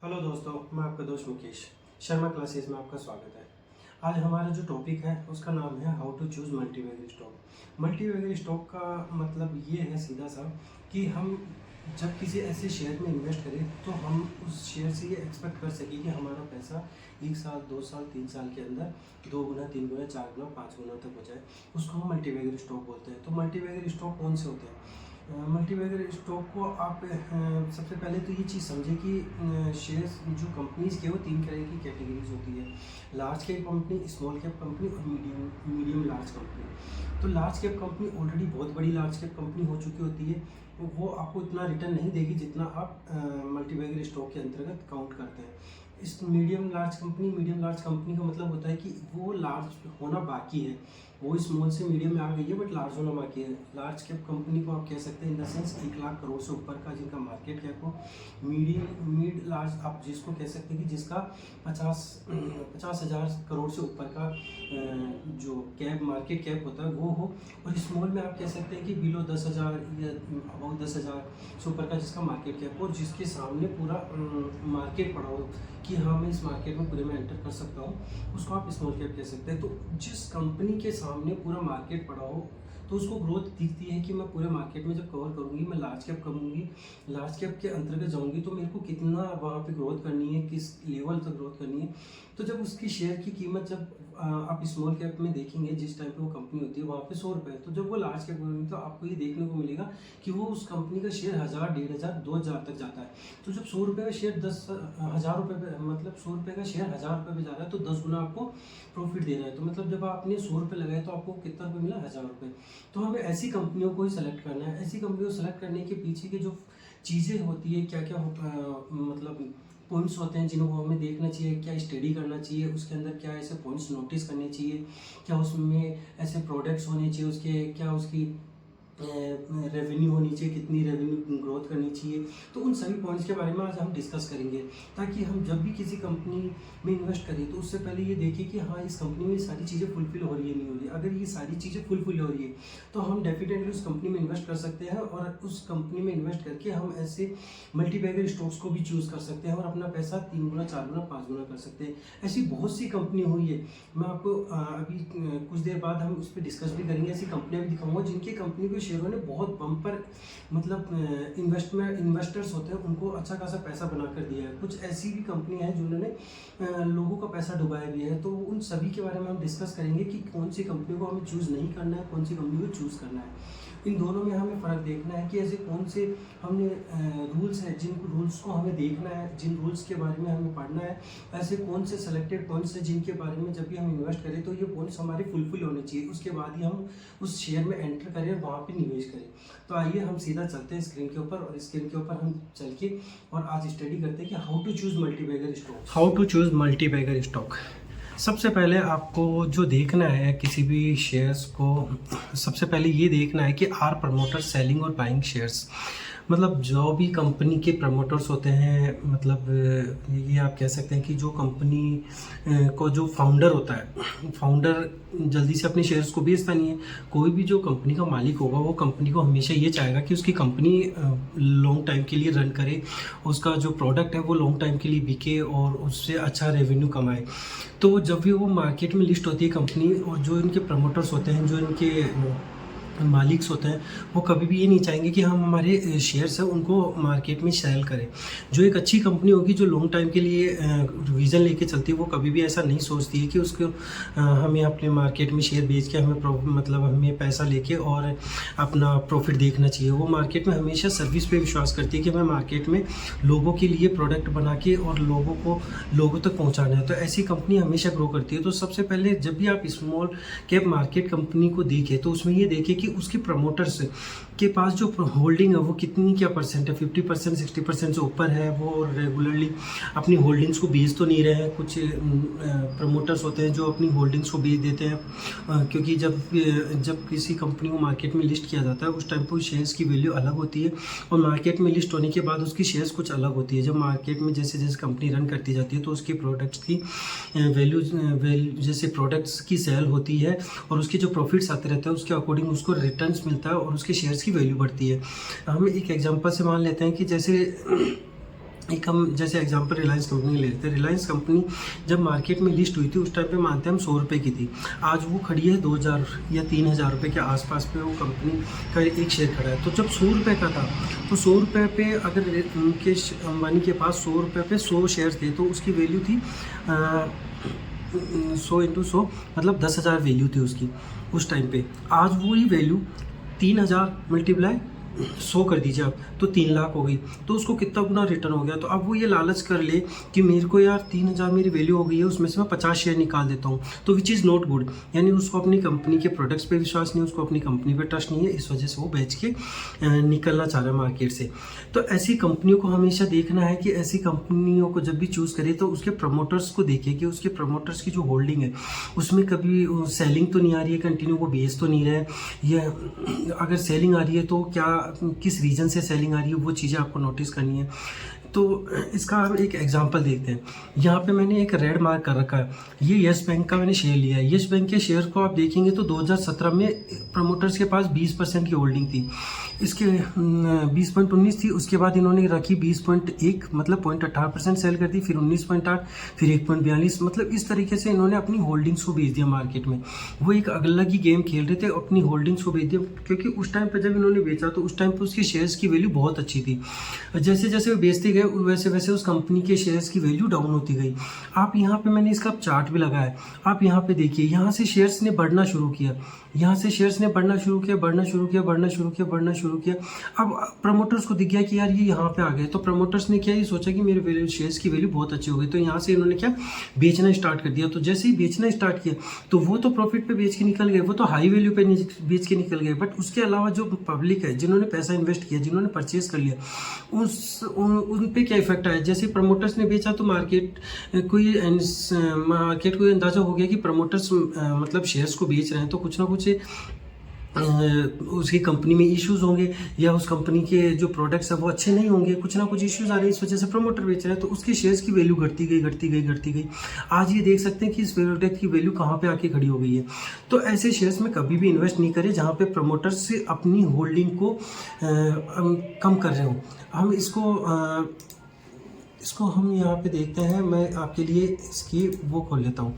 Hello दोस्तों, मैं आपका दोस्त मुकेश शर्मा क्लासेस में आपका स्वागत है। आज हमारा जो टॉपिक है उसका नाम है how to choose multi value stock. Multi value stock का मतलब ये है सीधा सा कि हम जब किसी ऐसे शेयर में इन्वेस्ट करें तो हम उस शेयर से ये एक्सपेक्ट कर सकें कि हमारा पैसा 1 साल 2 साल 3 साल के अंदर 2 गुना 3 गुना 4 गुना 5 गुना तक हो जाए। उसको हम मल्टीवैल्यू स्टॉक बोलते हैं। तो मल्टीवैल्यू स्टॉक कौन से होते हैं? मल्टीवैल्यू स्टॉक को आप सबसे पहले तो ये चीज़ समझें कि शेयर्स जो कंपनीज के वो 3 तरह की कैटेगरीज होती है। Large cap company, small cap company और मीडियम लार्ज कंपनी। तो लार्ज कैप कंपनी ऑलरेडी बहुत बड़ी लार्ज कैप कंपनी हो चुकी होती है, तो वो आपको इतना रिटर्न नहीं देगी जितना आप मल्टीवैल्यू स्टॉक के अंतर्गत काउंट करते हैं। इस मीडियम लार्ज कंपनी का मतलब होता है कि वो लार्ज होना बाकी है, वो स्मॉल से मीडियम में आ गई है बट लार्ज होना बाकी है। लार्ज कैप कंपनी को आप कह सकते हैं in the sense 1 lakh crore से ऊपर का जिनका मार्केट कैप हो। मिड लार्ज आप जिसको कह सकते हैं कि जिसका 50,000 करोड़ से ऊपर का जो कैप मार्केट कैप होता है वो हो। और स्मॉल में आप कह सकते हैं कि बिलो 10,000 या अबाउट 10,000 से ऊपर का जिसका मार्केट कैप हो और जिसके सामने पूरा मार्केट पड़ा हो कि हाँ मैं इस मार्केट में पूरे में एंटर कर सकता हूँ, उसको आप स्मॉल कैप कह सकते हैं। तो जिस कंपनी के सामने पूरा मार्केट पड़ा हो तो उसको ग्रोथ दिखती है कि मैं पूरे मार्केट में जब कवर करूँगी, मैं लार्ज कैप करूँगी, लार्ज कैप के अंतर्गत जाऊँगी तो मेरे को कितना वहाँ पे ग्रोथ करनी है, किस लेवल तक ग्रोथ करनी है। तो जब उसकी शेयर की कीमत जब आप स्मॉल कैप में देखेंगे जिस टाइम पे वो कंपनी होती है वहाँ पे 100 रुपये, तो जब वो लार्ज कैप होगी तो आपको ये देखने को मिलेगा कि वो उस कंपनी का शेयर 1,000, 1,500, 2,000 तक जाता है। तो जब 100 रुपये का शेयर 10,000 रुपये पे, मतलब 100 रुपये का शेयर 1,000 रुपये पे जा रहा है तो 10 गुना आपको प्रॉफिट दे रहा है। तो मतलब जब आपने 100 रुपये लगाए तो आपको कितना रुपये मिला? 1,000 रुपये। तो हमें ऐसी कंपनियों को ही सेलेक्ट करना है। ऐसी कंपनियों को सेलेक्ट करने के पीछे के जो चीज़ें होती है, क्या क्या मतलब पॉइंट्स होते हैं जिनको हमें देखना चाहिए, क्या स्टडी करना चाहिए, उसके अंदर क्या ऐसे पॉइंट्स नोटिस करने चाहिए, क्या उसमें ऐसे प्रोडक्ट्स होने चाहिए, उसके क्या उसकी रेवेन्यू होनी चाहिए, कितनी रेवेन्यू ग्रोथ करनी चाहिए। तो उन सभी पॉइंट्स के बारे में आज हम डिस्कस करेंगे ताकि हम जब भी किसी कंपनी में इन्वेस्ट करें तो उससे पहले ये देखें कि हाँ इस कंपनी में ये सारी चीज़ें फुलफिल हो रही है नहीं हो रही है। अगर ये सारी चीज़ें फुलफिल हो रही है तो हम डेफिनेटली उस कंपनी में इन्वेस्ट कर सकते हैं और उस कंपनी में इन्वेस्ट करके हम ऐसे मल्टीवैल्यू स्टॉक्स को भी चूज़ कर सकते हैं और अपना पैसा 3 गुना 4 गुना 5 गुना कर सकते हैं। ऐसी बहुत सी कंपनी हुई है, मैं आपको अभी कुछ देर बाद हम उस पर डिस्कस भी करेंगे। ऐसी कंपनियाँ भी दिखाऊंगा जिनकी कंपनी को शेयरों ने बहुत बम्पर मतलब इन्वेस्टर्स होते हैं उनको अच्छा खासा पैसा बना कर दिया है। कुछ ऐसी भी कंपनियां हैं जिन्होंने लोगों का पैसा डुबाया भी है। तो उन सभी के बारे में हम डिस्कस करेंगे कि कौन सी कंपनी को हमें चूज़ नहीं करना है, कौन सी कंपनी को चूज़ करना है। इन दोनों में हमें फ़र्क देखना है कि ऐसे कौन से हमने रूल्स हैं जिन रूल्स को हमें देखना है, जिन रूल्स के बारे में हमें पढ़ना है। ऐसे कौन से सेलेक्टेड पॉइंट्स हैं जिनके बारे में जब भी हम इन्वेस्ट करें तो ये पॉइंट्स हमारे फुलफिल होने चाहिए, उसके बाद ही हम उस शेयर में एंटर करें और वहाँ पे निवेश करें। तो आइए हम सीधा चलते हैं स्क्रीन के ऊपर और स्क्रीन के ऊपर हम चल के और आज स्टडी करते हैं कि how to choose multibagger stock. How to choose multibagger stock. सबसे पहले आपको जो देखना है किसी भी शेयर्स को, सबसे पहले ये देखना है कि आर प्रमोटर सेलिंग और बाइंग शेयर्स। मतलब जो भी कंपनी के प्रमोटर्स होते हैं, मतलब ये आप कह सकते हैं कि जो कंपनी को जो फाउंडर होता है, फाउंडर जल्दी से अपने शेयर्स को बेचता नहीं है। कोई भी जो कंपनी का मालिक होगा वो कंपनी को हमेशा ये चाहेगा कि उसकी कंपनी लॉन्ग टाइम के लिए रन करे, उसका जो प्रोडक्ट है वो लॉन्ग टाइम के लिए बिके और उससे अच्छा रेवेन्यू कमाए। तो जब भी वो मार्केट में लिस्ट होती है कंपनी और जो इनके प्रमोटर्स होते हैं, जो इनके मालिक्स होते हैं, वो कभी भी ये नहीं चाहेंगे कि हम हमारे शेयर्स हैं उनको मार्केट में सेल करें। जो एक अच्छी कंपनी होगी जो लॉन्ग टाइम के लिए विज़न लेके चलती है वो कभी भी ऐसा नहीं सोचती है कि उसको हमें अपने मार्केट में शेयर बेच के हमें पैसा लेके और अपना प्रॉफिट देखना चाहिए। वो मार्केट में हमेशा सर्विस पे विश्वास करती है कि हमें मार्केट में लोगों के लिए प्रोडक्ट बना के और लोगों तक पहुँचाना है। तो ऐसी कंपनी हमेशा ग्रो करती है। तो सबसे पहले जब भी आप स्मॉल कैप मार्केट कंपनी को देखें तो उसमें ये देखें कि उसके प्रमोटर्स के पास जो होल्डिंग है वो कितनी क्या परसेंट है, 50%, 60% से ऊपर है। वो रेगुलरली अपनी होल्डिंग्स को बेच तो नहीं रहे हैं। कुछ प्रमोटर्स होते हैं जो अपनी होल्डिंग्स को बेच देते हैं, क्योंकि जब किसी कंपनी को मार्केट में लिस्ट किया जाता है उस टाइम पर शेयर्स की वैल्यू अलग होती है और मार्केट में लिस्ट होने के बाद उसकी शेयर्स कुछ अलग होती है। जब मार्केट में जैसे जैसे कंपनी रन करती जाती है तो उसके प्रोडक्ट्स की वैल्यू जैसे प्रोडक्ट्स की सेल होती है और उसके जो प्रॉफिट्स आते रहते हैं उसके अकॉर्डिंग उसको रिटर्न्स मिलता है और उसके शेयर्स की वैल्यू बढ़ती है। हम एक एग्जांपल से मान लेते हैं कि जैसे एक हम जैसे एग्जांपल रिलायंस कंपनी लेते हैं। रिलायंस कंपनी जब मार्केट में लिस्ट हुई थी उस टाइम पे मानते हैं हम 100 रुपये की थी। आज वो खड़ी है 2000 या 3000 रुपये के आसपास पे वो कंपनी का एक शेयर खड़ा है। तो जब 100 रुपये का था तो 100 रुपये पे अगर मुकेश अंबानी के पास 100 रुपये पे 100 शेयर थे तो उसकी वैल्यू थी 100 × 100 मतलब 10,000 वैल्यू थी उसकी उस टाइम पे। आज वही वैल्यू 3000 मल्टीप्लाई 100 कर दीजिए आप, तो 3 लाख हो गई। तो उसको कितना गुना रिटर्न हो गया। तो अब वो ये लालच कर ले कि मेरे को यार 3000 मेरी वैल्यू हो गई है, उसमें से मैं 50 शेयर निकाल देता हूँ, तो विच इज़ नॉट गुड। यानी उसको अपनी कंपनी के प्रोडक्ट्स पे विश्वास नहीं है, उसको अपनी कंपनी पे ट्रस्ट नहीं है, इस वजह से वो बेच के निकलना चाह रहा है मार्केट से। तो ऐसी कंपनियों को हमेशा देखना है कि ऐसी कंपनियों को जब भी चूज़ करे तो उसके प्रमोटर्स को देखे कि उसके प्रमोटर्स की जो होल्डिंग है उसमें कभी सेलिंग तो नहीं आ रही है, कंटिन्यू वो बेच तो नहीं रहे, या अगर सेलिंग आ रही है तो क्या किस रीजन से सेलिंग आ रही है, वो चीज़ें आपको नोटिस करनी है। तो इसका हम एक एग्जांपल देखते हैं। यहाँ पे मैंने एक रेड मार्क कर रखा है, ये यस बैंक का मैंने शेयर लिया है। यस बैंक के शेयर को आप देखेंगे तो 2017 में प्रमोटर्स के पास 20% की होल्डिंग थी, इसके 20.19 थी। उसके बाद इन्होंने रखी 20.1 मतलब 0.18% सेल कर दी, फिर 19.8, फिर 1.42, मतलब इस तरीके से इन्होंने अपनी होल्डिंग्स को बेच दिया मार्केट में। वो एक अलग ही गेम खेल रहे थे, अपनी होल्डिंग्स को बेच दिया, क्योंकि उस टाइम पे जब इन्होंने बेचा तो उस टाइम पे उसके शेयर्स की वैल्यू बहुत अच्छी थी। जैसे जैसे वो बेचते गए वैसे वैसे उस कंपनी के शेयर्स की वैल्यू डाउन होती गई। आप यहाँ पे मैंने इसका चार्ट भी लगाया है, आप यहाँ पे देखिए, यहाँ से शेयर्स ने बढ़ना शुरू किया, यहाँ से शेयर्स ने बढ़ना शुरू किया, बढ़ना शुरू किया, बढ़ना शुरू किया, बढ़ना शुरू किया। अब प्रमोटर्स को दिख गया कि यार ये यहाँ पे आ गए, तो प्रमोटर्स ने क्या ये सोचा कि मेरे शेयर्स की वैल्यू बहुत अच्छी हो गई, तो यहाँ से इन्होंने क्या बेचना स्टार्ट कर दिया। तो जैसे ही बेचना स्टार्ट किया तो वो तो प्रॉफिट पे बेच के निकल गए, वो तो हाई वैल्यू पे बेच के निकल गए, बट उसके अलावा जो पब्लिक है, जिन्होंने पैसा इन्वेस्ट किया, जिन्होंने परचेज कर लिया, उन पे क्या इफेक्ट आया। जैसे प्रमोटर्स ने बेचा तो मार्केट को अंदाजा हो गया कि प्रमोटर्स मतलब शेयर्स को बेच रहे हैं, तो कुछ ना कुछ उसकी कंपनी में इश्यूज होंगे, या उस कंपनी के जो प्रोडक्ट्स है वो अच्छे नहीं होंगे, कुछ ना कुछ इश्यूज आ रहे हैं, इस वजह से प्रमोटर बेच रहे हैं, तो उसके शेयर्स की वैल्यू घटती गई, घटती गई, घटती गई। आज ये देख सकते हैं कि इस प्रोडक्ट की वैल्यू कहाँ पे आके खड़ी हो गई है। तो ऐसे शेयर्स में कभी भी इन्वेस्ट नहीं करें जहाँ पे प्रमोटर्स से अपनी होल्डिंग को कम कर रहे हो। हम इसको हम यहाँ पे देखते हैं, मैं आपके लिए इसकी वो खोल लेता हूँ,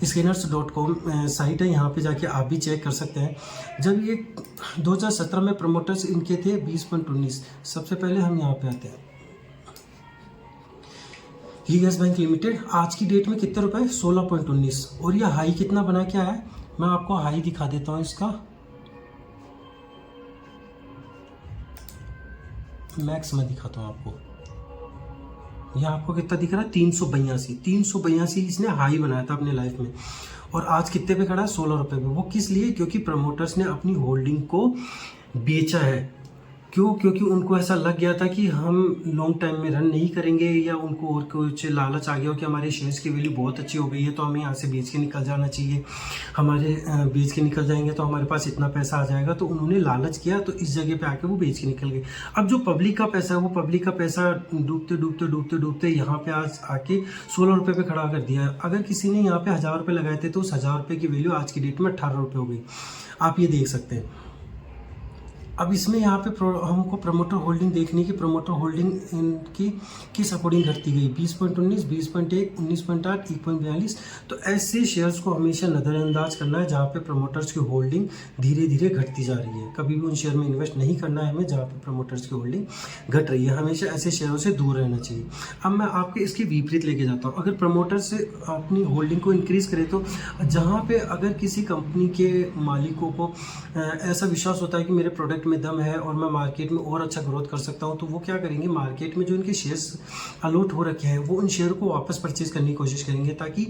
Skinners.com साइट है, यहाँ पे जाके आप भी चेक कर सकते हैं। जब ये 2017 में प्रमोटर्स इनके थे 20.19, सबसे पहले हम यहाँ पे आते हैं, यस बैंक लिमिटेड आज की डेट में कितने रुपए, 16.19, और ये हाई कितना बना क्या है, मैं आपको हाई दिखा देता हूँ इसका, मैक्स में दिखाता हूँ आपको। यह आपको कितना दिख रहा है, 382 इसने हाई बनाया था अपने लाइफ में, और आज कितने पे खड़ा है, 16 रुपये पे। वो किस लिए, क्योंकि प्रमोटर्स ने अपनी होल्डिंग को बेचा है। क्यों, क्योंकि उनको ऐसा लग गया था कि हम लॉन्ग टाइम में रन नहीं करेंगे, या उनको और कुछ लालच आ गया हो कि हमारे शेयर्स की वैल्यू बहुत अच्छी हो गई है तो हमें यहाँ से बेच के निकल जाना चाहिए, हमारे बेच के निकल जाएंगे तो हमारे पास इतना पैसा आ जाएगा, तो उन्होंने लालच किया, तो इस जगह पे आके वो बेच के निकल गए। अब जो पब्लिक का पैसा है, वो पब्लिक का पैसा डूबते डूबते डूबते डूबते यहाँ पे आज आके 16 रुपये पे खड़ा कर दिया। अगर किसी ने यहाँ पे 1000 रुपये लगाए थे तो उस 1000 रुपये की वैल्यू आज की डेट में 18 रुपये हो गई, आप ये देख सकते हैं। अब इसमें यहाँ पे हमको प्रमोटर होल्डिंग देखनी है कि प्रमोटर होल्डिंग इनकी किस अकॉर्डिंग घटती गई, 20.19, 20.1, 19.8, 1.42। तो ऐसे शेयर्स को हमेशा नज़रअंदाज करना है जहाँ पे प्रमोटर्स की होल्डिंग धीरे धीरे घटती जा रही है। कभी भी उन शेयर में इन्वेस्ट नहीं करना है हमें जहाँ पे प्रमोटर्स की होल्डिंग घट रही है, हमेशा ऐसे शेयरों से दूर रहना चाहिए। अब मैं आपके इसके विपरीत लेके जाता हूँ। अगर प्रमोटर से अपनी होल्डिंग को इंक्रीज़ करें तो जहाँ पे अगर किसी कंपनी के मालिकों को ऐसा विश्वास होता है कि मेरे प्रोडक्ट में दम है और मैं मार्केट में और अच्छा ग्रोथ कर सकता हूं, तो वो क्या करेंगे, मार्केट में जो इनके शेयर्स अलॉट हो रखे हैं वो उन शेयर को वापस परचेज करने की कोशिश करेंगे, ताकि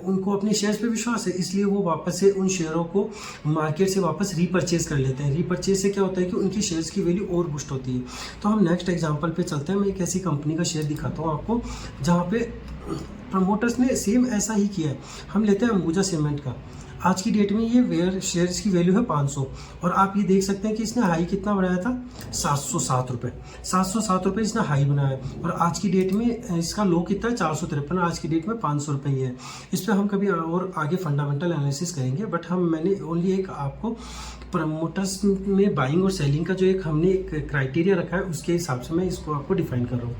उनको अपने शेयर्स पे विश्वास है, इसलिए वो वापस से उन शेयरों को मार्केट से वापस रीपरचेज कर लेते हैं। रीपरचेज से क्या होता है कि उनकी शेयर्स की वैल्यू और बूस्ट होती है। तो हम नेक्स्ट एग्जाम्पल पे चलते हैं। मैं एक ऐसी कंपनी का शेयर दिखाता हूँ आपको जहाँ पे प्रमोटर्स ने सेम ऐसा ही किया है। हम लेते हैं अंबुजा सीमेंट का। आज की डेट में ये शेयर्स की वैल्यू है 500, और आप ये देख सकते हैं कि इसने हाई कितना बनाया था, 707 रुपये। 707 रुपये इसने हाई बनाया, और आज की डेट में इसका लो कितना है, 453। आज की डेट में 500 रुपये ही है। इस पर हम कभी और आगे फंडामेंटल एनालिसिस करेंगे, बट मैंने ओनली एक आपको प्रमोटर्स में बाइंग और सेलिंग का जो एक हमने एक क्राइटेरिया रखा है, उसके हिसाब से मैं इसको आपको डिफाइन कर रहा हूँ।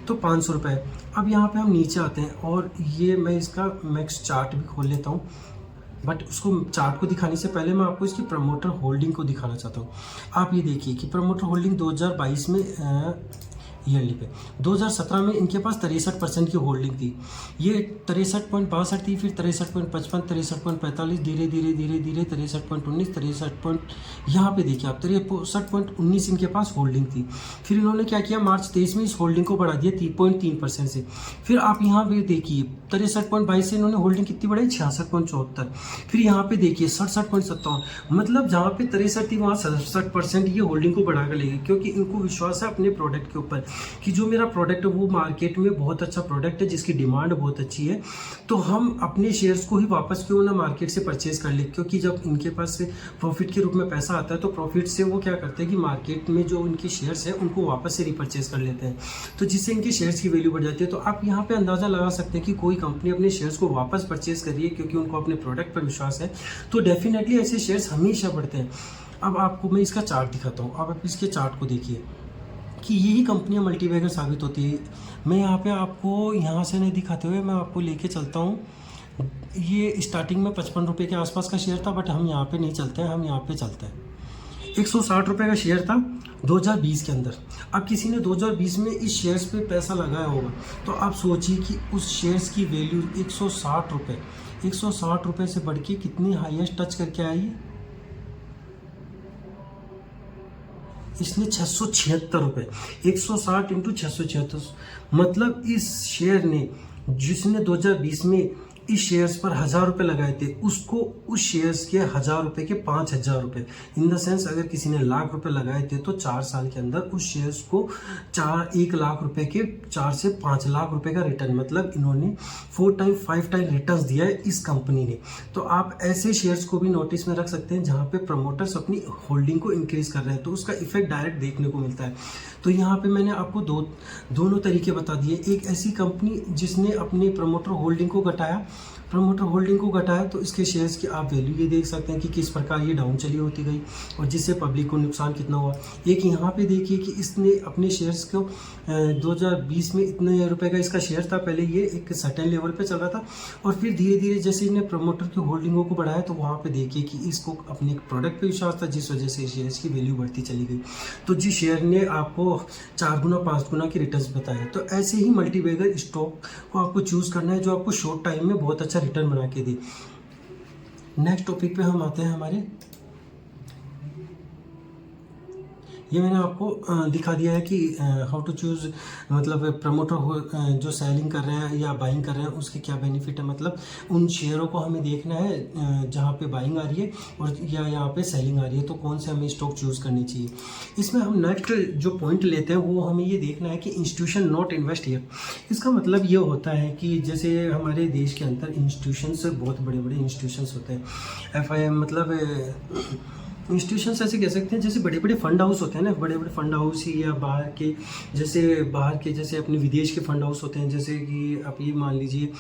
तो 500 रुपये। अब यहाँ पे हम नीचे आते हैं, और ये मैं इसका मैक्स चार्ट भी खोल लेता हूँ, बट उसको चार्ट को दिखाने से पहले मैं आपको इसकी प्रमोटर होल्डिंग को दिखाना चाहता हूँ। आप ये देखिए कि प्रमोटर होल्डिंग 2022 में ईयरली पे 2017 में इनके पास 63% की होल्डिंग थी। ये 63.62 थी, फिर 63.55, 63.45, धीरे धीरे धीरे धीरे 63.19, 63 यहाँ पे देखिए आप 63.19 इनके पास होल्डिंग थी। फिर इन्होंने क्या किया, मार्च 23 में इस होल्डिंग को बढ़ा दिया 3.3% से। फिर आप यहाँ पे देखिए 63.22 से इन्होंने होल्डिंग कितनी बढ़ाई, 66.74। फिर यहाँ पे देखिए 67.57, मतलब जहाँ पे 63 थी वहाँ 67% ये होल्डिंग को बढ़ा कर ले गए, क्योंकि इनको विश्वास है अपने प्रोडक्ट के ऊपर कि जो मेरा प्रोडक्ट है वो मार्केट में बहुत अच्छा प्रोडक्ट है जिसकी डिमांड बहुत अच्छी है, तो हम अपने शेयर्स को ही वापस क्यों ना मार्केट से परचेज कर ले। क्योंकि जब इनके पास से प्रॉफिट के रूप में पैसा आता है, तो प्रॉफिट से वो क्या करते हैं कि मार्केट में जो उनके शेयर्स हैं उनको वापस से रिपर्चेज कर लेते हैं, तो जिससे इनके शेयर्स की वैल्यू बढ़ जाती है। तो आप यहाँ पे अंदाज़ा लगा सकते हैं कि कोई कंपनी अपने शेयर्स को वापस परचेज कर रही है क्योंकि उनको अपने प्रोडक्ट पर विश्वास है, तो डेफिनेटली ऐसे शेयर्स हमेशा बढ़ते हैं। अब आपको मैं इसका चार्ट दिखाता हूँ। अब आप इसके चार्ट को देखिए कि यही कंपनियां मल्टीबैगर साबित होती है। मैं यहाँ पे आपको यहाँ से नहीं दिखाते हुए मैं आपको लेके चलता हूँ। ये स्टार्टिंग में 55 रुपये के आसपास का शेयर था, बट हम यहाँ पे नहीं चलते हैं, हम यहाँ पे चलते हैं। 160 रुपये का शेयर था 2020 के अंदर। अब किसी ने 2020 में इस शेयर्स पे पैसा लगाया होगा, तो आप सोचिए कि उस शेयर्स की वैल्यू 160 रुपये, 160 रुपये से बढ़ के कितनी हाईएस्ट टच करके आई, इसने 676 रुपये। 160 इंटू 676, मतलब इस शेयर ने, जिसने 2020 में इस शेयर्स पर 1000 रुपये लगाए थे, उसको उस शेयर्स के 1000 रुपये के 5000 रुपये, इन द सेंस अगर किसी ने लाख रुपए लगाए थे तो 4 साल के अंदर उस शेयर्स को 1 लाख रुपए के 4 से 5 लाख रुपए का रिटर्न, मतलब इन्होंने 4 टाइम 5 टाइम रिटर्न दिया है इस कंपनी ने। तो आप ऐसे शेयर्स को भी नोटिस में रख सकते हैं जहाँ पे प्रमोटर्स अपनी होल्डिंग को इंक्रीज कर रहे हैं, तो उसका इफेक्ट डायरेक्ट देखने को मिलता है। तो यहाँ पे मैंने आपको दोनों तरीके बता दिए। एक ऐसी कंपनी जिसने अपनी प्रमोटर होल्डिंग को घटाया, तो इसके शेयर्स की आप वैल्यू ये देख सकते हैं कि किस प्रकार ये डाउन चली होती गई और जिससे पब्लिक को नुकसान कितना हुआ। एक यहाँ पे देखिए कि इसने अपने शेयर्स को 2020 में इतने रुपए का इसका शेयर था, पहले ये एक सर्टेन लेवल पे चल रहा था, और फिर धीरे धीरे जैसे इन्हें प्रमोटर की होल्डिंगों को बढ़ाया, तो वहाँ पे देखिए कि इसको अपने प्रोडक्ट पे विश्वास था, जिस वजह से शेयर्स की वैल्यू बढ़ती चली गई। तो जिस शेयर ने आपको 4 गुना 5 गुना की रिटर्न्स बताए, तो ऐसे ही मल्टीबैगर स्टॉक को आपको चूज़ करना है जो आपको शॉर्ट टाइम में बहुत अच्छा रिटर्न बना के दे। नेक्स्ट टॉपिक पे हम आते हैं हमारे, ये मैंने आपको दिखा दिया है कि हाउ टू चूज़, मतलब प्रमोटर जो सेलिंग कर रहे हैं या बाइंग कर रहे हैं उसके क्या बेनिफिट है। मतलब उन शेयरों को हमें देखना है जहाँ पे बाइंग आ रही है और या यहाँ पे सेलिंग आ रही है, तो कौन से हमें स्टॉक चूज़ करनी चाहिए। इसमें हम नेक्स्ट जो पॉइंट लेते हैं वो हमें ये देखना है कि इंस्टीट्यूशन नॉट इन्वेस्ट हियर। इसका मतलब ये होता है कि जैसे हमारे देश के अंदर इंस्टीट्यूशंस, बहुत बड़े बड़े इंस्टीट्यूशंस होते हैं, FIM मतलब इंस्टीट्यूशंस ऐसे कह सकते हैं जैसे बड़े बड़े फंड हाउस होते हैं ना, बड़े बड़े फंड हाउस ही, या बाहर के जैसे अपने विदेश के फंड हाउस होते हैं, जैसे कि आप ये मान लीजिए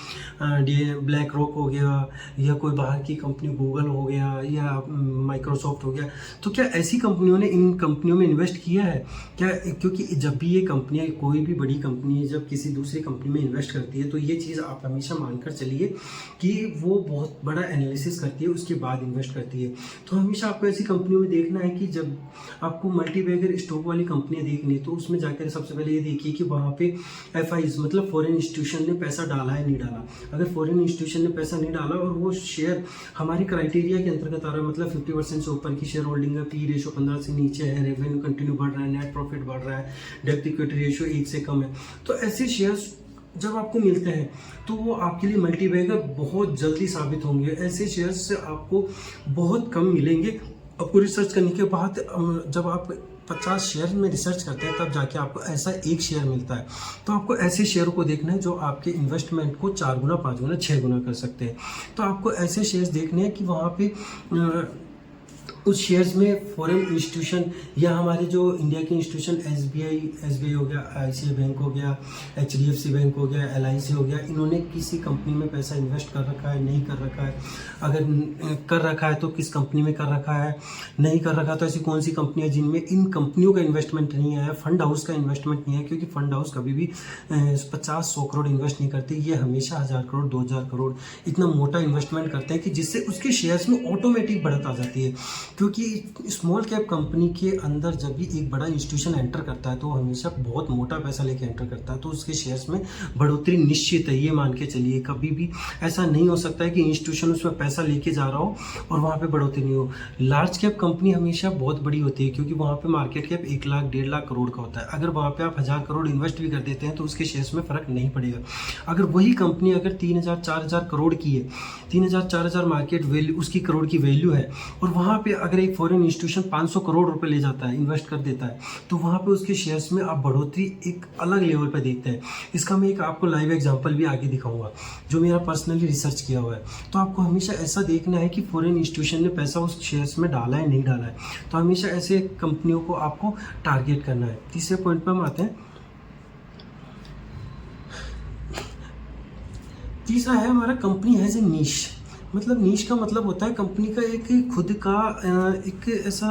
ब्लैक रॉक हो गया, या कोई बाहर की कंपनी गूगल हो गया, या माइक्रोसॉफ्ट हो गया। तो क्या ऐसी कंपनियों ने इन कंपनियों में इन्वेस्ट किया है क्या? क्योंकि जब भी ये कंपनियाँ, कोई भी बड़ी कंपनी जब किसी दूसरी कंपनी में इन्वेस्ट करती है, तो ये चीज़ आप हमेशा मानकर चलिए कि वो बहुत बड़ा एनालिसिस करती है, उसके बाद इन्वेस्ट करती है। तो हमेशा आपको ऐसी कंपनियों में देखना है कि जब आपको मल्टीबैगर स्टॉक वाली कंपनियां देखनी है, तो उसमें जाकर सबसे पहले ये देखिए कि वहाँ पे FIs मतलब फॉरेन इंस्टीट्यूशन ने पैसा डाला है नहीं डाला। अगर फॉरेन इंस्टीट्यूशन ने पैसा नहीं डाला और वो शेयर हमारे क्राइटेरिया के अंतर्गत आ रहा है, मतलब 50% से ऊपर की शेयर होल्डिंग है, P रेशो 15 से नीचे है, रेवेन्यू कंटिन्यू बढ़ रहा है, नेट प्रॉफिट बढ़ रहा है, डेब्ट इक्विटी रेशो 1 से कम है, तो ऐसे शेयर्स जब आपको मिलते हैं तो वो आपके लिए मल्टीबैगर बहुत जल्दी साबित होंगे। ऐसे शेयर्स से आपको बहुत कम मिलेंगे। आपको रिसर्च करने के बाद जब आप 50 शेयर में रिसर्च करते हैं तब जाके आपको ऐसा एक शेयर मिलता है। तो आपको ऐसे शेयर को देखना है जो आपके इन्वेस्टमेंट को 4 गुना, 5 गुना, 6 गुना कर सकते हैं। तो आपको ऐसे शेयर्स देखने हैं कि वहाँ पे उस शेयर्स में फॉरेन इंस्टीट्यूशन या हमारे जो इंडिया के इंस्टीट्यूशन एसबीआई हो गया, आईसीआई बैंक हो गया, एचडीएफसी बैंक हो गया, एलआईसी हो गया, इन्होंने किसी कंपनी में पैसा इन्वेस्ट कर रखा है, नहीं कर रखा है, अगर कर रखा है तो किस कंपनी में कर रखा है, नहीं कर रखा तो ऐसी कौन सी कंपनी है जिनमें इन कंपनियों का इन्वेस्टमेंट नहीं आया, फंड हाउस का इन्वेस्टमेंट नहीं है, क्योंकि फंड हाउस कभी भी 50-100 करोड़ इन्वेस्ट नहीं करते, ये हमेशा 1000 करोड़ 2000 करोड़ इतना मोटा इन्वेस्टमेंट करते हैं कि जिससे उसके शेयर्स में ऑटोमेटिक बढ़त आ जाती है। क्योंकि स्मॉल कैप कंपनी के अंदर जब भी एक बड़ा इंस्टीट्यूशन एंटर करता है तो हमेशा बहुत मोटा पैसा लेके एंटर करता है, तो उसके शेयर्स में बढ़ोतरी निश्चित है। ये मान के चलिए, कभी भी ऐसा नहीं हो सकता है कि इंस्टीट्यूशन उसमें पैसा लेके जा रहा हो और वहाँ पे बढ़ोतरी नहीं हो। लार्ज कैप कंपनी हमेशा बहुत बड़ी होती है, क्योंकि वहाँ पे मार्केट कैप 1 लाख 1.5 लाख करोड़ का होता है। अगर वहाँ पे आप 1000 करोड़ इन्वेस्ट भी कर देते हैं तो उसके शेयर्स में फर्क नहीं पड़ेगा। अगर वही कंपनी अगर 3000-4000 करोड़ की है, 3000-4000 मार्केट वैल्यू उसकी करोड़ की वैल्यू है, और वहाँ पे अगर एक फॉरेन इंस्टीट्यूशन 500 करोड़ रुपए ले जाता है, इन्वेस्ट कर देता है, तो वहाँ पे उसके शेयर्स में आप बढ़ोतरी एक अलग लेवल पे देखते हैं। इसका मैं एक आपको लाइव एग्जांपल भी आगे दिखाऊंगा जो मेरा पर्सनली रिसर्च किया हुआ है। तो आपको हमेशा ऐसा देखना है कि फॉरेन इंस्टीट्यूशन ने पैसा उस शेयर्स में डाला है नहीं डाला है, तो हमेशा ऐसे कंपनियों को आपको टारगेट करना है। तीसरे पॉइंट पर हम आते हैं। तीसरा है हमारा कंपनी हैज़ ए नीश। मतलब नीश का मतलब होता है कंपनी का एक खुद का एक ऐसा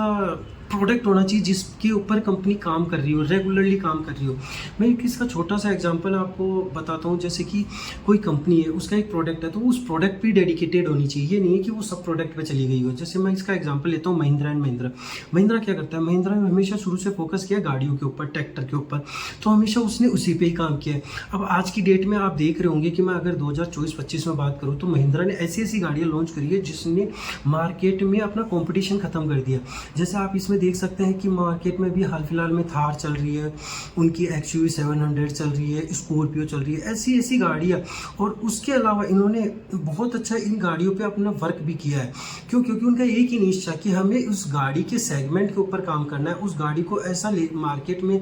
प्रोडक्ट होना चाहिए जिसके ऊपर कंपनी काम कर रही हो, रेगुलरली काम कर रही हो। मैं एक इसका छोटा सा एग्जांपल आपको बताता हूँ। जैसे कि कोई कंपनी है, उसका एक प्रोडक्ट है, तो उस प्रोडक्ट पे डेडिकेटेड होनी चाहिए। ये नहीं है कि वो सब प्रोडक्ट पे चली गई हो। जैसे मैं इसका एग्जांपल लेता हूँ महिंद्रा एंड महिंद्रा। महिंद्रा क्या करता है, महिंद्रा ने हमेशा शुरू से फोकस किया गाड़ियों के ऊपर, ट्रैक्टर के ऊपर, तो हमेशा उसने उसी पर ही काम किया है। अब आज की डेट में आप देख रहे होंगे कि मैं अगर 2024-25 में बात करूँ तो महिंद्रा ने ऐसी ऐसी गाड़ियाँ लॉन्च करी है जिसने मार्केट में अपना कॉम्पिटिशन खत्म कर दिया। जैसे आप इसमें देख सकते हैं कि मार्केट में भी हाल फिलहाल में थार चल रही है, उनकी XUV 700 चल रही है, स्कॉर्पियो चल रही है, ऐसी ऐसी गाड़ियाँ। और उसके अलावा इन्होंने बहुत अच्छा इन गाड़ियों पे अपना वर्क भी किया है। क्यों? क्योंकि उनका एक ही निश्चय कि हमें उस गाड़ी के सेगमेंट के ऊपर काम करना है, उस गाड़ी को ऐसा मार्केट में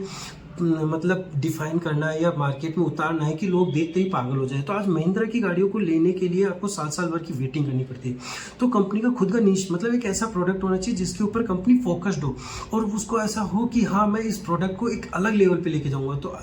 मतलब डिफाइन करना है या मार्केट में उतारना है कि लोग देखते ही पागल हो जाए। तो आज महिंद्रा की गाड़ियों को लेने के लिए आपको साल भर की वेटिंग करनी पड़ती है। तो कंपनी का खुद का नीश मतलब एक ऐसा प्रोडक्ट होना चाहिए जिसके ऊपर कंपनी फोकस्ड हो और उसको ऐसा हो कि हाँ मैं इस प्रोडक्ट को एक अलग लेवल पे लेके जाऊंगा। तो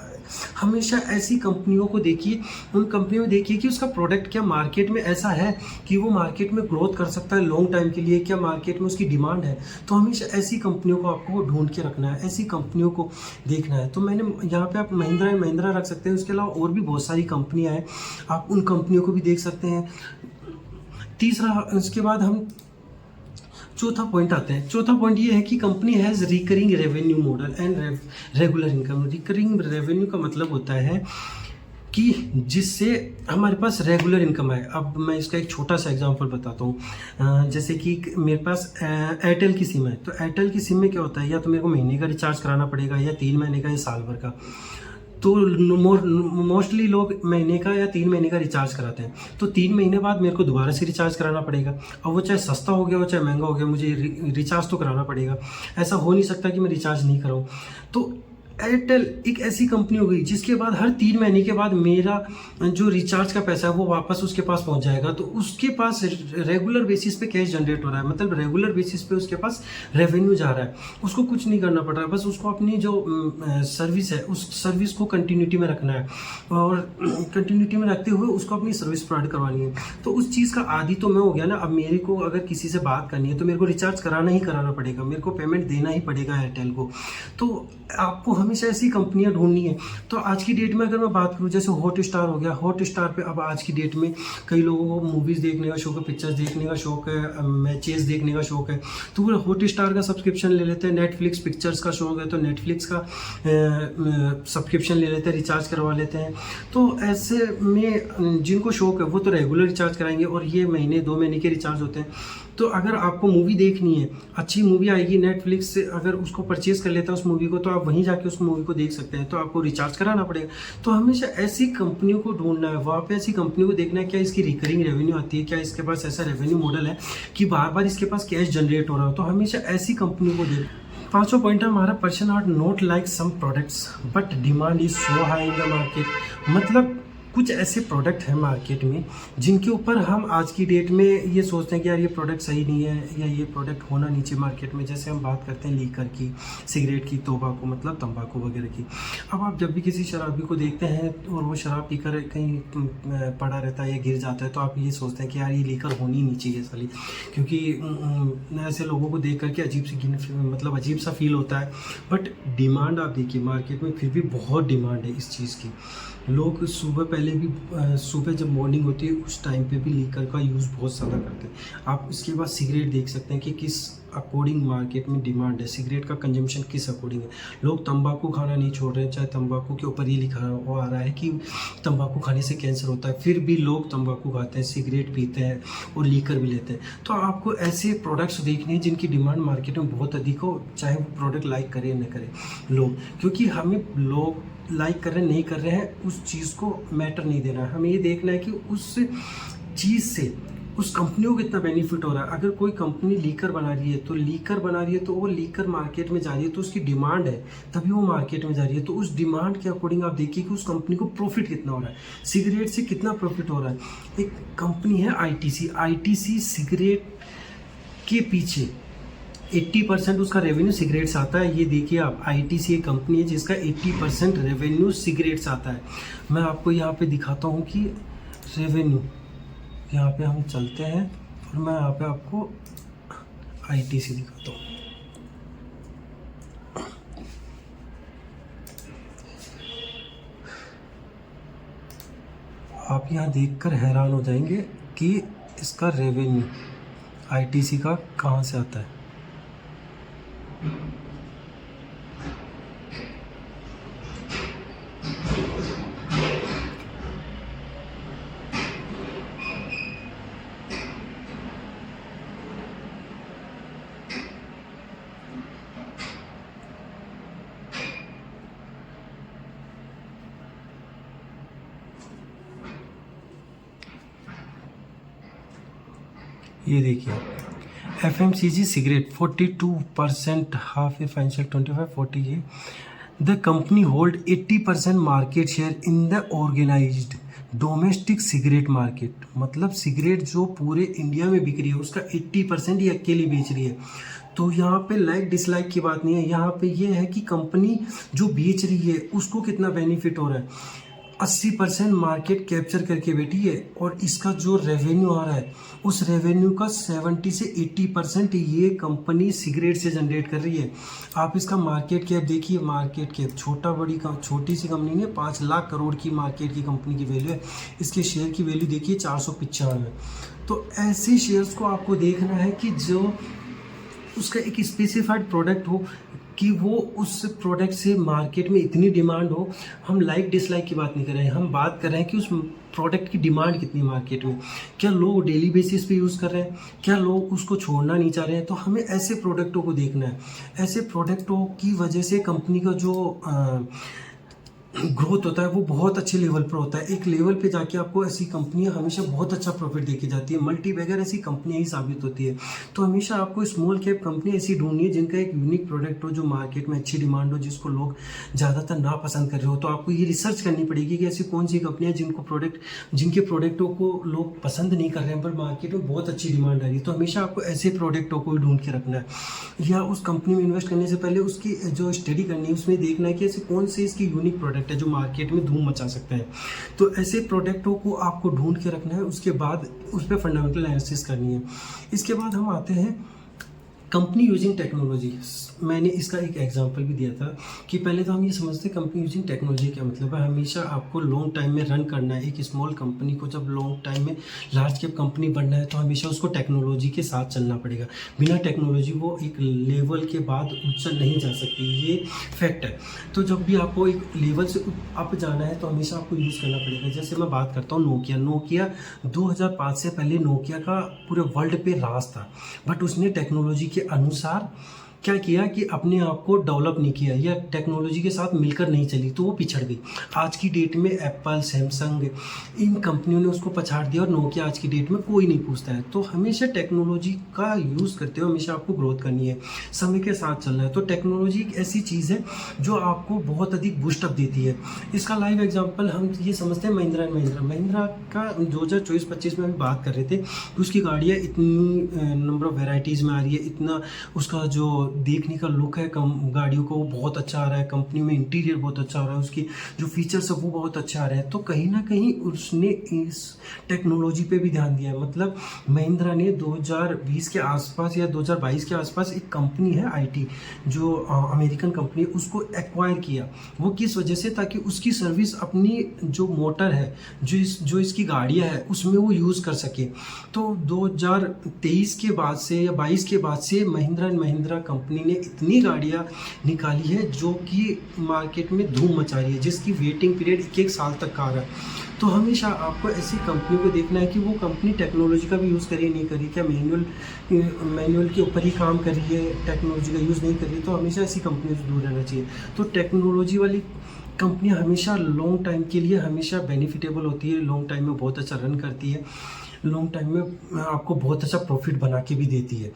हमेशा ऐसी कंपनियों को देखिए, उन कंपनियों में देखिए कि उसका प्रोडक्ट क्या मार्केट में ऐसा है कि वो मार्केट में ग्रोथ कर सकता है लॉन्ग टाइम के लिए, क्या मार्केट में उसकी डिमांड है। तो हमेशा ऐसी कंपनियों को आपको ढूंढ के रखना है, ऐसी कंपनियों को देखना है। तो मैंने यहाँ पे आप महिंद्रा रख सकते हैं। उसके अलावा और भी बहुत सारी कंपनियां हैं, आप उन कंपनियों को भी देख सकते हैं। तीसरा, उसके बाद हम चौथा पॉइंट आते हैं। चौथा पॉइंट ये है कि company has recurring revenue model and regular income. Recurring revenue का मतलब होता है कि जिससे हमारे पास रेगुलर इनकम है। अब मैं इसका एक छोटा सा एग्जांपल बताता हूँ। जैसे कि मेरे पास एयरटेल की सिम है, तो एयरटेल की सिम में क्या होता है, या तो मेरे को महीने का रिचार्ज कराना पड़ेगा या 3 महीने का या साल भर का। तो मोस्टली लोग महीने का या 3 महीने का रिचार्ज कराते हैं। तो 3 महीने बाद मेरे को दोबारा से रिचार्ज कराना पड़ेगा। अब वो चाहे सस्ता हो गया हो चाहे महंगा हो गया, मुझे रिचार्ज तो कराना पड़ेगा। ऐसा हो नहीं सकता कि मैं रिचार्ज नहीं कराऊँ। तो एयरटेल एक ऐसी कंपनी हो गई जिसके बाद हर 3 महीने के बाद मेरा जो रिचार्ज का पैसा है वो वापस उसके पास पहुंच जाएगा। तो उसके पास रेगुलर बेसिस पे कैश जनरेट हो रहा है, मतलब रेगुलर बेसिस पे उसके पास रेवेन्यू जा रहा है। उसको कुछ नहीं करना पड़ रहा है, बस उसको अपनी जो सर्विस है उस सर्विस को कंटिन्यूटी में रखना है और कंटिन्यूटी में रखते हुए उसको अपनी सर्विस प्रोवाइड करवानी है। तो उस चीज़ का आदी तो मैं हो गया ना। अब मेरे को अगर किसी से बात करनी है तो मेरे को रिचार्ज कराना ही कराना पड़ेगा, मेरे को पेमेंट देना ही पड़ेगा एयरटेल को। तो आपको हमेशा ऐसी कंपनियां ढूंढनी है। तो आज की डेट में अगर मैं बात करूं, जैसे हॉटस्टार हो गया, हॉटस्टार पे अब आज की डेट में कई लोगों को मूवीज़ देखने का शौक है, पिक्चर्स देखने का शौक है, मैचेस देखने का शौक है, तो वो हॉटस्टार का सब्सक्रिप्शन ले लेते हैं। नेटफ्लिक्स पिक्चर्स का शौक है तो नेटफ्लिक्स का सब्सक्रिप्शन ले लेते हैं, रिचार्ज करवा लेते हैं। तो ऐसे में जिनको शौक है वो तो रेगुलर रिचार्ज कराएंगे और ये महीने 2 महीने के रिचार्ज होते हैं। तो अगर आपको मूवी देखनी है, अच्छी मूवी आएगी नेटफ्लिक्स से, अगर उसको परचेज कर लेता है उस मूवी को, तो आप वहीं जाके उस मूवी को देख सकते हैं। तो आपको रिचार्ज कराना पड़ेगा। तो हमेशा ऐसी कंपनियों को ढूंढना है, वहाँ पे ऐसी कंपनियों को देखना है क्या इसकी रिकरिंग रेवेन्यू आती है, क्या इसके पास ऐसा रेवेन्यू मॉडल है कि बार बार इसके पास कैश जनरेट हो रहा हो। तो हमेशा ऐसी कंपनियों को पांचवा पॉइंट है हमारा, person are not like some products but demand is so high in the market. मतलब कुछ ऐसे प्रोडक्ट हैं मार्केट में जिनके ऊपर हम आज की डेट में ये सोचते हैं कि यार ये प्रोडक्ट सही नहीं है या ये प्रोडक्ट होना नहीं चाहिए मार्केट में। जैसे हम बात करते हैं लीकर की, सिगरेट की, तंबाकू मतलब तंबाकू वगैरह की। अब आप जब भी किसी शराबी को देखते हैं और वो शराब पीकर कहीं पड़ा रहता है या गिर जाता है तो आप ये सोचते हैं कि यार ये लीकर होनी नहीं चाहिए साली, क्योंकि ऐसे लोगों को देख करके अजीब सी मतलब अजीब सा फील होता है। बट डिमांड आप देखिए मार्केट में फिर भी बहुत डिमांड है इस चीज़ की। लोग सुबह पहले भी सुबह जब मॉर्निंग होती है उस टाइम पे भी लीकर का यूज़ बहुत ज़्यादा करते हैं। आप इसके बाद सिगरेट देख सकते हैं कि किस अकॉर्डिंग मार्केट में डिमांड है, सिगरेट का कंजम्पशन किस अकॉर्डिंग है। लोग तंबाकू खाना नहीं छोड़ रहे हैं, चाहे तंबाकू के ऊपर ये लिखा हुआ आ रहा है कि तंबाकू खाने से कैंसर होता है, फिर भी लोग तंबाकू खाते हैं, सिगरेट पीते हैं और लीकर भी लेते हैं। तो आपको ऐसे प्रोडक्ट्स देखने हैं जिनकी डिमांड मार्केट में बहुत अधिक हो, चाहे वो प्रोडक्ट लाइक करें न करें लोग, क्योंकि हमें लोग लाइक कर रहे नहीं कर रहे हैं उस चीज़ को मैटर नहीं देना है। हमें ये देखना है कि उस चीज़ से उस कंपनी को कितना बेनिफिट हो रहा है। अगर कोई कंपनी लीकर बना रही है तो वो लीकर मार्केट में जा रही है तो उसकी डिमांड है तभी वो मार्केट में जा रही है। तो उस डिमांड के अकॉर्डिंग आप देखिए कि उस कंपनी को प्रॉफिट कितना हो रहा है, सिगरेट से कितना प्रॉफिट हो रहा है। एक कंपनी है आईटीसी सिगरेट के पीछे 80% उसका रेवेन्यू सिगरेट से आता है। ये देखिए आप, आईटीसी एक कंपनी है जिसका 80% रेवेन्यू सिगरेट से आता है। मैं आपको यहाँ पे दिखाता हूँ कि रेवेन्यू, यहाँ पे हम चलते हैं और मैं यहाँ पे आपको आईटीसी दिखाता हूँ। आप यहाँ देखकर हैरान हो जाएंगे कि इसका रेवेन्यू आईटीसी का कहाँ से आता है। ये देखिए FMCG cigarette 42%, half a financial 25, 40 ये the company hold 80% market share in the organised domestic cigarette market. मतलब सिगरेट जो पूरे इंडिया में बिक रही है उसका 80% ही अकेली बेच रही है। तो यहाँ पे लाइक डिसलाइक की बात नहीं है, यहाँ पे ये है कि कंपनी जो बेच रही है उसको कितना बेनिफिट हो रहा है। 80% मार्केट कैप्चर करके बैठी है और इसका जो रेवेन्यू आ रहा है उस रेवेन्यू का 70 से 80% ये कंपनी सिगरेट से जनरेट कर रही है। आप इसका मार्केट कैप देखिए, मार्केट कैप छोटी सी कंपनी नहीं, 5 लाख करोड़ की मार्केट की कंपनी की वैल्यू है। इसके शेयर की वैल्यू देखिए 495। तो ऐसे शेयर्स को आपको देखना है कि जो उसका एक स्पेसिफाइड प्रोडक्ट हो, कि वो उस प्रोडक्ट से मार्केट में इतनी डिमांड हो। हम लाइक डिसलाइक की बात नहीं कर रहे हैं, हम बात कर रहे हैं कि उस प्रोडक्ट की डिमांड कितनी मार्केट में, क्या लोग डेली बेसिस पे यूज़ कर रहे हैं, क्या लोग उसको छोड़ना नहीं चाह रहे हैं। तो हमें ऐसे प्रोडक्टों को देखना है। ऐसे प्रोडक्टों की वजह से कंपनी का जो ग्रोथ होता है वो बहुत अच्छे लेवल पर होता है। एक लेवल पे जाके आपको ऐसी कंपनियां हमेशा बहुत अच्छा प्रॉफिट देके जाती है। मल्टी बैगर ऐसी कंपनियां ही साबित होती है। तो हमेशा आपको स्मॉल कैप कंपनी ऐसी ढूंढनी है जिनका एक यूनिक प्रोडक्ट हो, जो मार्केट में अच्छी डिमांड हो, जिसको लोग ज़्यादातर ना पसंद कर रहे हो। तो आपको ये रिसर्च करनी पड़ेगी कि ऐसी कौन सी कंपनियाँ जिनके प्रोडक्टों को लोग पसंद नहीं कर रहे हैं पर मार्केट में बहुत अच्छी डिमांड आ रही है। तो हमेशा आपको ऐसे प्रोडक्टों को ढूंढ के रखना है, या उस कंपनी में इन्वेस्ट करने से पहले उसकी जो स्टडी करनी है उसमें देखना है कि ऐसे कौन से इसकी यूनिक प्रोडक्ट है जो मार्केट में धूम मचा सकते हैं। तो ऐसे प्रोडक्टों को आपको ढूंढ के रखना है, उसके बाद उस पर फंडामेंटल एनालिसिस करनी है। इसके बाद हम आते हैं कंपनी यूजिंग टेक्नोलॉजी। मैंने इसका एक एग्जांपल भी दिया था कि पहले तो हम ये समझते हैं कंपनी यूजिंग टेक्नोलॉजी क्या मतलब है। हमेशा आपको लॉन्ग टाइम में रन करना है। एक स्मॉल कंपनी को जब लॉन्ग टाइम में लार्ज कैप कंपनी बनना है तो हमेशा उसको टेक्नोलॉजी के साथ चलना पड़ेगा। बिना टेक्नोलॉजी वो एक लेवल के बाद उछल नहीं जा सकती, ये फैक्ट है। तो जब भी आपको एक लेवल से अप जाना है तो हमेशा आपको यूज़ करना पड़ेगा। जैसे मैं बात करता हूँ नोकिया 2005 से पहले नोकिया का पूरे वर्ल्ड पे राज था, बट उसने टेक्नोलॉजी के अनुसार क्या किया कि अपने आप को डेवलप नहीं किया या टेक्नोलॉजी के साथ मिलकर नहीं चली, तो वो पिछड़ गई। आज की डेट में एप्पल, सैमसंग, इन कंपनियों ने उसको पछाड़ दिया और नोकिया आज की डेट में कोई नहीं पूछता है। तो हमेशा टेक्नोलॉजी का यूज़ करते हुए हमेशा आपको ग्रोथ करनी है, समय के साथ चलना है। तो टेक्नोलॉजी एक ऐसी चीज़ है जो आपको बहुत अधिक बूस्टअप देती है। इसका लाइव एग्जांपल हम ये समझते हैं महिंद्रा एंड महिंद्रा का 2024-25 में हम बात कर रहे थे कि उसकी गाड़ियाँ इतनी नंबर ऑफ वेराइटीज़ में आ रही है, इतना उसका जो देखने का लुक है गाड़ियों का वो बहुत अच्छा आ रहा है, कंपनी में इंटीरियर बहुत अच्छा आ रहा है, उसकी जो फीचर्स है वो बहुत अच्छे आ रहे हैं। तो कहीं ना कहीं उसने इस टेक्नोलॉजी पे भी ध्यान दिया है। मतलब महिंद्रा ने 2020 के आसपास या 2022 के आसपास एक कंपनी है आईटी, जो अमेरिकन कंपनी, उसको एक्वायर किया। वो किस वजह से? ताकि उसकी सर्विस अपनी जो मोटर है, जो इसकी गाड़ियाँ है उसमें वो यूज़ कर सके। तो 2023 के बाद से या 22 के बाद से महिंद्रा एंड महिंद्रा कंपनी ने इतनी गाड़ियाँ निकाली है जो कि मार्केट में धूम मचा रही है, जिसकी वेटिंग पीरियड 1-1 साल तक का आ रहा है। तो हमेशा आपको ऐसी कंपनी को देखना है कि वो कंपनी टेक्नोलॉजी का भी यूज़ कर रही है, नहीं कर रही, क्या मैनुअल के ऊपर ही काम कर रही है, टेक्नोलॉजी का यूज़ नहीं कर रही। तो हमेशा ऐसी कंपनी से दूर रहना चाहिए। तो टेक्नोलॉजी वाली कंपनियां हमेशा लॉन्ग टाइम के लिए हमेशा बेनिफिटेबल होती है, लॉन्ग टाइम में बहुत अच्छा रन करती है, लॉन्ग टाइम में आपको बहुत अच्छा प्रॉफिट बना के भी देती है।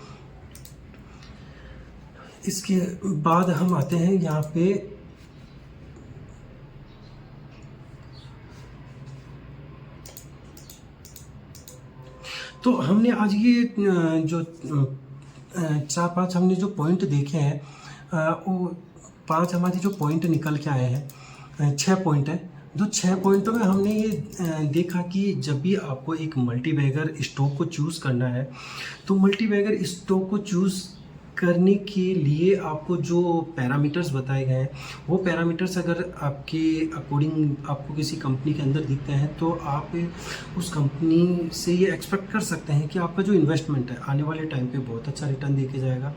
इसके बाद हम आते हैं यहाँ पे तो हमने आज ये जो 4-5 हमने जो पॉइंट देखे हैं, वो 5 हमारे जो पॉइंट निकल के आए हैं, 6 पॉइंट है। तो 6 पॉइंटों में हमने ये देखा कि जब भी आपको एक मल्टीबैगर स्टॉक को चूज़ करना है, तो मल्टीबैगर स्टॉक को चूज़ करने के लिए आपको जो पैरामीटर्स बताए गए हैं, वो पैरामीटर्स अगर आपके अकॉर्डिंग आपको किसी कंपनी के अंदर दिखते हैं, तो आप उस कंपनी से ये एक्सपेक्ट कर सकते हैं कि आपका जो इन्वेस्टमेंट है आने वाले टाइम पे बहुत अच्छा रिटर्न देके जाएगा।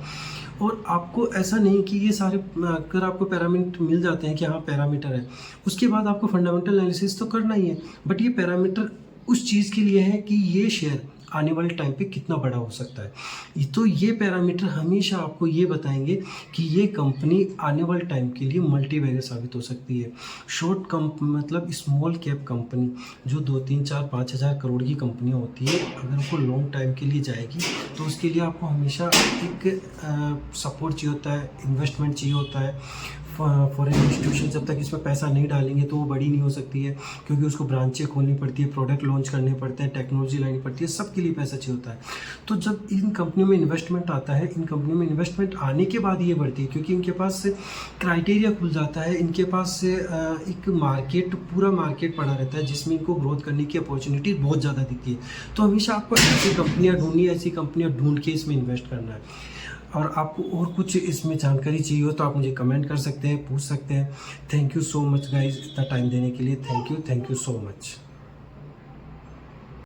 और आपको ऐसा नहीं कि ये सारे अगर आपको पैरामीटर मिल जाते हैं कि हाँ पैरामीटर है, उसके बाद आपको फंडामेंटल एनालिसिस तो करना ही है। बट ये पैरामीटर उस चीज़ के लिए है कि ये शेयर आने वाले टाइम पे कितना बड़ा हो सकता है। तो ये पैरामीटर हमेशा आपको ये बताएंगे कि ये कंपनी आने वाले टाइम के लिए मल्टीबैगर साबित हो सकती है। मतलब स्मॉल कैप कंपनी जो 2, 3, 4, 5 हज़ार करोड़ की कंपनियां होती है, अगर वो लॉन्ग टाइम के लिए जाएगी तो उसके लिए आपको हमेशा एक सपोर्ट चाहिए होता है, इन्वेस्टमेंट चाहिए होता है। फॉरेन इंस्टीट्यूशन जब तक इसमें पैसा नहीं डालेंगे तो वो बड़ी नहीं हो सकती है, क्योंकि उसको ब्रांचें खोलनी पड़ती है, प्रोडक्ट लॉन्च करने पड़ते हैं, टेक्नोलॉजी लानी पड़ती है, सबके लिए पैसा चाहिए होता है। तो जब इन कंपनियों में इन्वेस्टमेंट आता है, इन कंपनियों में इन्वेस्टमेंट आने के बाद ये बढ़ती है, क्योंकि इनके पास क्राइटेरिया खुल जाता है, इनके पास एक पूरा मार्केट पड़ा रहता है जिसमें इनको ग्रोथ करने की अपॉर्चुनिटी बहुत ज़्यादा दिखती है। तो हमेशा आपको ऐसी कंपनियाँ ढूंढनी है, ऐसी कंपनियाँ ढूंढ के इसमें इन्वेस्ट करना है। और आपको और कुछ इसमें जानकारी चाहिए हो तो आप मुझे कमेंट कर सकते हैं, पूछ सकते हैं। Thank you so much guys, इतना टाइम देने के लिए। Thank you so much.